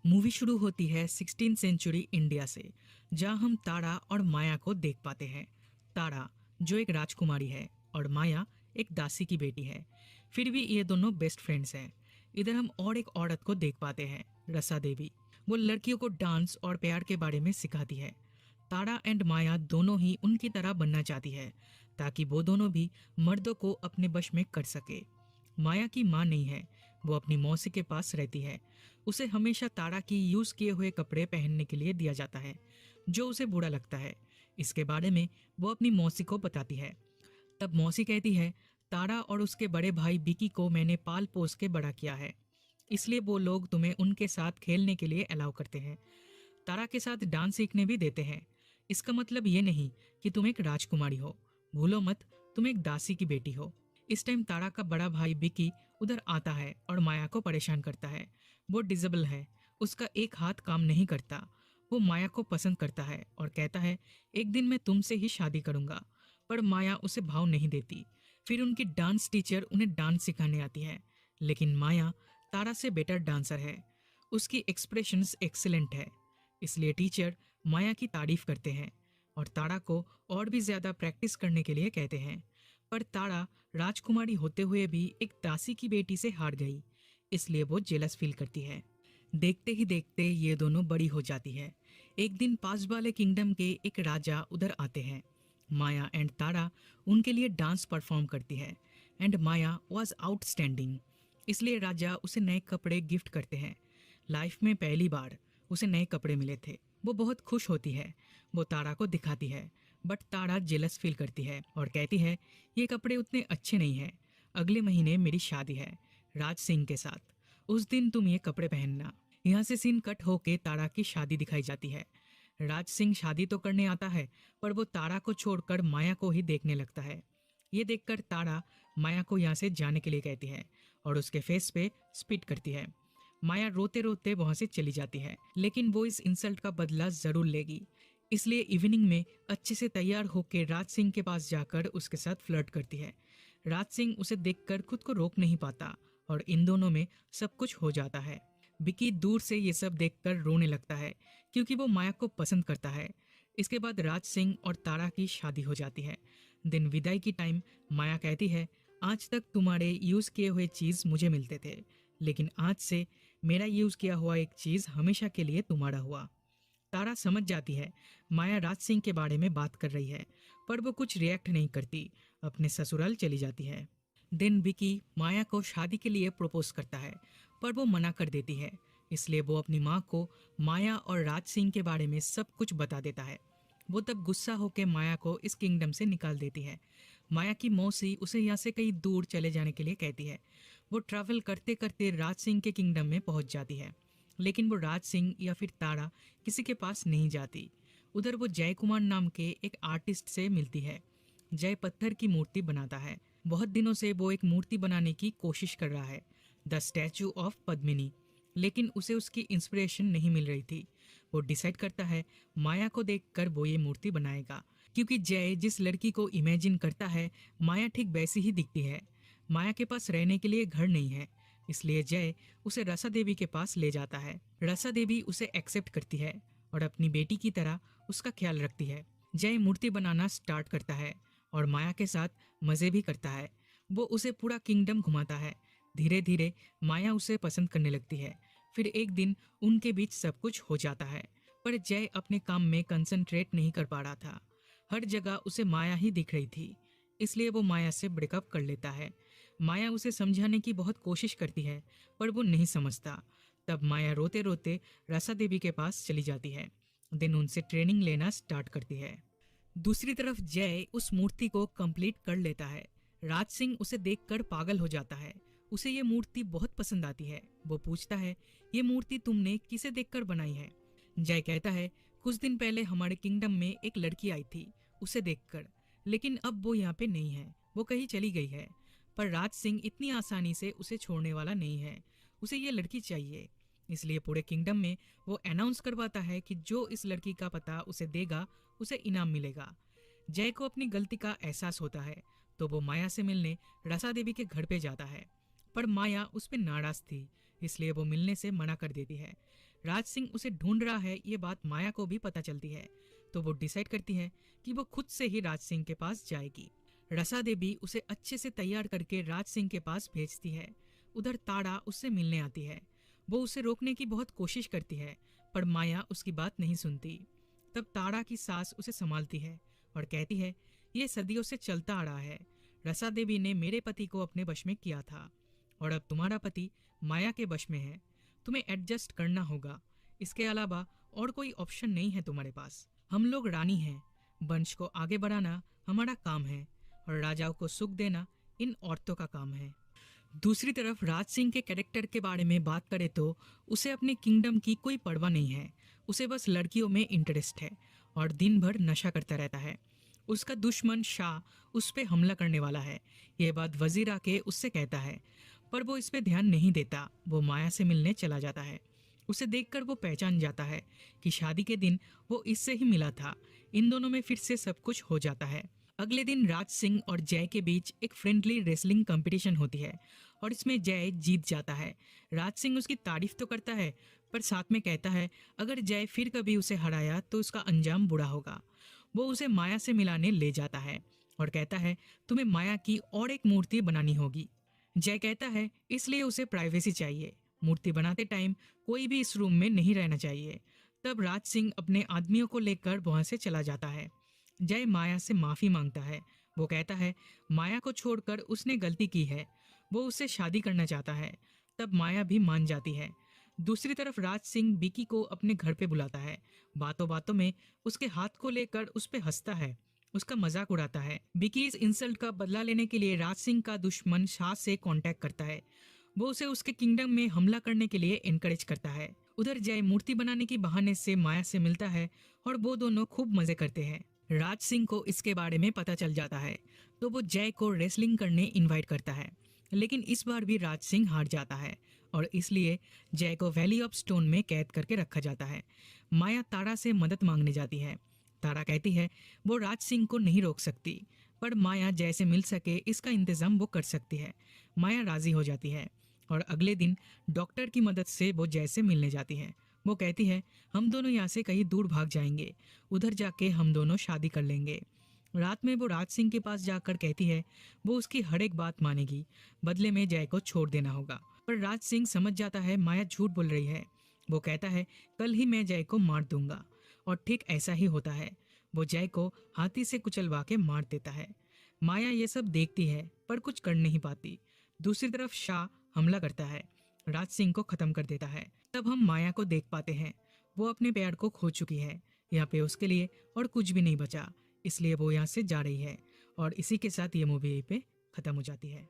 Movie शुरू होती है 16 सेंचुरी इंडिया से, जहां हम तारा और माया को देख पाते हैं। तारा जो एक राजकुमारी है और माया एक दासी की बेटी है, फिर भी ये दोनों बेस्ट फ्रेंड्स हैं। इधर हम और एक औरत को देख पाते हैं, रसा देवी। वो लड़कियों को डांस और प्यार के बारे में सिखाती है। तारा एंड माया दोनों ही उनकी तरह बनना चाहती है, ताकि वो दोनों भी मर्दों को अपने वश में कर सके। माया की माँ नहीं है, वो अपनी मौसी के पास रहती है। उसे हमेशा तारा की यूज किए हुए कपड़े पहनने के लिए दिया जाता है, जो उसे बुरा लगता है। इसके बारे में वो अपनी मौसी को बताती है। तब मौसी कहती है, तारा और उसके बड़े भाई बिकी को मैंने पाल पोस के बड़ा किया है, इसलिए वो लोग तुम्हें उनके साथ खेलने के लिए अलाउ करते हैं। तारा के साथ डांस सीखने भी देते हैं। इसका मतलब ये नहीं कि तुम एक राजकुमारी हो, भूलो मत, तुम एक दासी की बेटी हो। इस टाइम तारा का बड़ा भाई बिकी उधर आता है और माया को परेशान करता है। वो डिजेबल है, उसका एक हाथ काम नहीं करता। वो माया को पसंद करता है और कहता है, एक दिन मैं तुमसे ही शादी करूंगा। पर माया उसे भाव नहीं देती। फिर उनकी डांस टीचर उन्हें डांस सिखाने आती है, लेकिन माया तारा से बेटर डांसर है। उसकी एक्सप्रेशंस एक्सीलेंट है, इसलिए टीचर माया की तारीफ करते हैं और तारा को और भी ज्यादा प्रैक्टिस करने के लिए कहते हैं। पर तारा राजकुमारी होते हुए भी एक दासी की बेटी से हार गई, इसलिए वो जेलस फील करती है। देखते ही देखते ये दोनों बड़ी हो जाती है। एक दिन पास वाले किंगडम के एक राजा उधर आते हैं। माया एंड तारा उनके लिए डांस परफॉर्म करती है एंड माया वॉज आउटस्टैंडिंग, इसलिए राजा उसे नए कपड़े गिफ्ट करते हैं। लाइफ में पहली बार उसे नए कपड़े मिले थे। वो बहुत खुश होती है। वो तारा को दिखाती है, बट तारा जेलस फील करती है और कहती है, ये कपड़े उतने अच्छे नहीं हैं। अगले महीने मेरी शादी है राज सिंह के साथ, उस दिन तुम ये कपड़े पहनना। यहाँ से सीन कट होके तारा की शादी दिखाई जाती है। राज सिंह शादी तो करने आता है, पर वो तारा को छोड़कर माया को ही देखने लगता है। ये देखकर तारा माया को यहाँ से जाने के लिए कहती है और उसके फेस पे स्पिट करती है। माया रोते रोते वहां से चली जाती है, लेकिन वो इस इंसल्ट का बदला जरूर लेगी। इसलिए इवनिंग में अच्छे से तैयार होकर राज सिंह के पास जाकर उसके साथ फ्लर्ट करती है। राज सिंह उसे देखकर खुद को रोक नहीं पाता और इन दोनों में सब कुछ हो जाता है। विकी दूर से ये सब देखकर रोने लगता है, क्योंकि वो माया को पसंद करता है। इसके बाद राज सिंह और तारा की शादी हो जाती है। दिन विदाई की टाइम माया कहती है, आज तक तुम्हारे यूज किए हुए चीज मुझे मिलते थे, लेकिन आज से मेरा यूज किया हुआ एक चीज हमेशा के लिए तुम्हारा हुआ। तारा समझ जाती है माया राज सिंह के बारे में बात कर रही है, पर वो कुछ रिएक्ट नहीं करती, अपने ससुराल चली जाती है। दिन विकी माया को शादी के लिए प्रपोज करता है, पर वो मना कर देती है। इसलिए वो अपनी माँ को माया और राज सिंह के बारे में सब कुछ बता देता है। वो तब गुस्सा होकर माया को इस किंगडम से निकाल देती है। माया की मौसी उसे यहाँ से कहीं दूर चले जाने के लिए कहती है। वो ट्रैवल करते करते राज सिंह के किंगडम में पहुंच जाती है, लेकिन वो राज सिंह या फिर तारा किसी के पास नहीं जाती। उधर वो जय कुमार नाम के एक आर्टिस्ट से मिलती है। जय पत्थर की मूर्ति बनाता है। बहुत दिनों से वो एक मूर्ति बनाने की कोशिश कर रहा है, द स्टैचू ऑफ पद्मिनी, लेकिन उसे उसकी इंस्पिरेशन नहीं मिल रही थी। वो डिसाइड करता है माया को देखकर वो ये मूर्ति बनाएगा, क्योंकि जय जिस लड़की को इमेजिन करता है माया ठीक वैसी ही दिखती है। माया के पास रहने के लिए घर नहीं है, इसलिए जय उसे रसा देवी के पास ले जाता है। रसा देवी उसे एक्सेप्ट करती है और अपनी बेटी की तरह उसका ख्याल रखती है। जय मूर्ति बनाना स्टार्ट करता है और माया के साथ मजे भी करता है। वो उसे पूरा किंगडम घुमाता है। धीरे धीरे माया उसे पसंद करने लगती है। फिर एक दिन उनके बीच सब कुछ हो जाता है, पर जय अपने काम में कंसंट्रेट नहीं कर पा रहा था। हर जगह उसे माया ही दिख रही थी, इसलिए वो माया से ब्रेकअप कर लेता है। माया उसे समझाने की बहुत कोशिश करती है, पर वो नहीं समझता। तब माया रोते रोते रसा देवी के पास चली जाती है। दिन उनसे ट्रेनिंग लेना स्टार्ट करती है। दूसरी तरफ जय उस मूर्ति को कंप्लीट कर लेता है। राज सिंह उसे देखकर पागल हो जाता है। उसे ये मूर्ति बहुत पसंद आती है। वो पूछता है, ये मूर्ति तुमने किसे देखकर बनाई है? जय कहता है, कुछ दिन पहले हमारे किंगडम में एक लड़की आई थी, उसे देखकर, लेकिन अब वो यहाँ पे नहीं है, वो कहीं चली गई है। पर राज सिंह इतनी आसानी से उसे छोड़ने वाला नहीं है, उसे ये लड़की चाहिए। इसलिए पूरे किंगडम में वो अनाउंस करवाता है कि जो इस लड़की का पता उसे देगा उसे इनाम मिलेगा। जय को अपनी गलती का एहसास होता है, तो वो माया से मिलने रसा देवी के घर पे जाता है, पर माया उस पर नाराज थी, इसलिए वो मिलने से मना कर देती है। राज सिंह उसे ढूंढ रहा है ये बात माया को भी पता चलती है, तो वो डिसाइड करती है कि वो खुद से ही राज सिंह के पास जाएगी। रसा देवी उसे अच्छे से तैयार करके राज सिंह के पास भेजती है। उधर ताड़ा उससे मिलने आती है। वो उसे रोकने की बहुत कोशिश करती है, पर माया उसकी बात नहीं सुनती। तब ताड़ा की सास उसे संभालती है और कहती है, ये सदियों से चलता आ रहा है। रसा देवी ने मेरे पति को अपने वश में किया था और अब तुम्हारा पति माया के वश में है। तुम्हें एडजस्ट करना होगा, इसके अलावा और कोई ऑप्शन नहीं है तुम्हारे पास। हम लोग रानी हैं, वंश को आगे बढ़ाना हमारा काम है और राजाओं को सुख देना इन औरतों का काम है। दूसरी तरफ राज सिंह के कैरेक्टर के बारे में बात करें तो उसे अपने किंगडम की कोई परवाह नहीं है। उसे बस लड़कियों में इंटरेस्ट है और दिन भर नशा करता रहता है। उसका दुश्मन शाह उस पे हमला करने वाला है, ये बात वजीर आके उससे कहता है, पर वो इस पे ध्यान नहीं देता। वो माया से मिलने चला जाता है। उसे देखकर वो पहचान जाता है कि शादी के दिन वो इससे ही मिला था। इन दोनों में फिर से सब कुछ हो जाता है। अगले दिन राज सिंह और जय के बीच एक फ्रेंडली रेसलिंग कंपटीशन होती है और इसमें जय जीत जाता है। राज सिंह उसकी तारीफ तो करता है, पर साथ में कहता है अगर जय फिर कभी उसे हराया तो उसका अंजाम बुरा होगा। वो उसे माया से मिलाने ले जाता है और कहता है तुम्हें माया की और एक मूर्ति बनानी होगी। जय कहता है इसलिए उसे प्राइवेसी चाहिए, मूर्ति बनाते टाइम कोई भी इस रूम में नहीं रहना चाहिए। तब राज सिंह अपने आदमियों को लेकर वहां से चला जाता है। जय माया से माफी मांगता है। वो कहता है माया को छोड़कर उसने गलती की है, वो उससे शादी करना चाहता है। तब माया भी मान जाती है। दूसरी तरफ राज सिंह बिकी को अपने घर पे बुलाता है। बातों बातों में उसके हाथ को लेकर उस पे हंसता है, उसका मजाक उड़ाता है। बिकी इस इंसल्ट का बदला लेने के लिए राज सिंह का दुश्मन शाह से कांटेक्ट करता है। वो उसे उसके किंगडम में हमला करने के लिए एनकरेज करता है। उधर जय मूर्ति बनाने के बहाने से माया से मिलता है और वो दोनों खूब मजे करते हैं। राज सिंह को इसके बारे में पता चल जाता है, तो वो जय को रेसलिंग करने इनवाइट करता है, लेकिन इस बार भी राज सिंह हार जाता है और इसलिए जय को वैली ऑफ स्टोन में कैद करके रखा जाता है। माया तारा से मदद मांगने जाती है। तारा कहती है वो राज सिंह को नहीं रोक सकती, पर माया जय से मिल सके इसका इंतजाम वो कर सकती है। माया राजी हो जाती है और अगले दिन डॉक्टर की मदद से वो जय से मिलने जाती है। वो कहती है हम दोनों यहाँ से कहीं दूर भाग जाएंगे, उधर जाके हम दोनों शादी कर लेंगे। रात में वो राज सिंह के पास जाकर कहती है वो उसकी हर एक बात मानेगी, बदले में जय को छोड़ देना होगा। पर राज सिंह समझ जाता है माया झूठ बोल रही है। वो कहता है कल ही मैं जय को मार दूंगा, और ठीक ऐसा ही होता है। वो जय को हाथी से कुचलवा के मार देता है। माया ये सब देखती है पर कुछ कर नहीं पाती। दूसरी तरफ शाह हमला करता है, राज सिंह को खत्म कर देता है। तब हम माया को देख पाते हैं, वो अपने प्यार को खो चुकी है। यहाँ पे उसके लिए और कुछ भी नहीं बचा, इसलिए वो यहाँ से जा रही है। और इसी के साथ ये मूवी यहीं पे खत्म हो जाती है।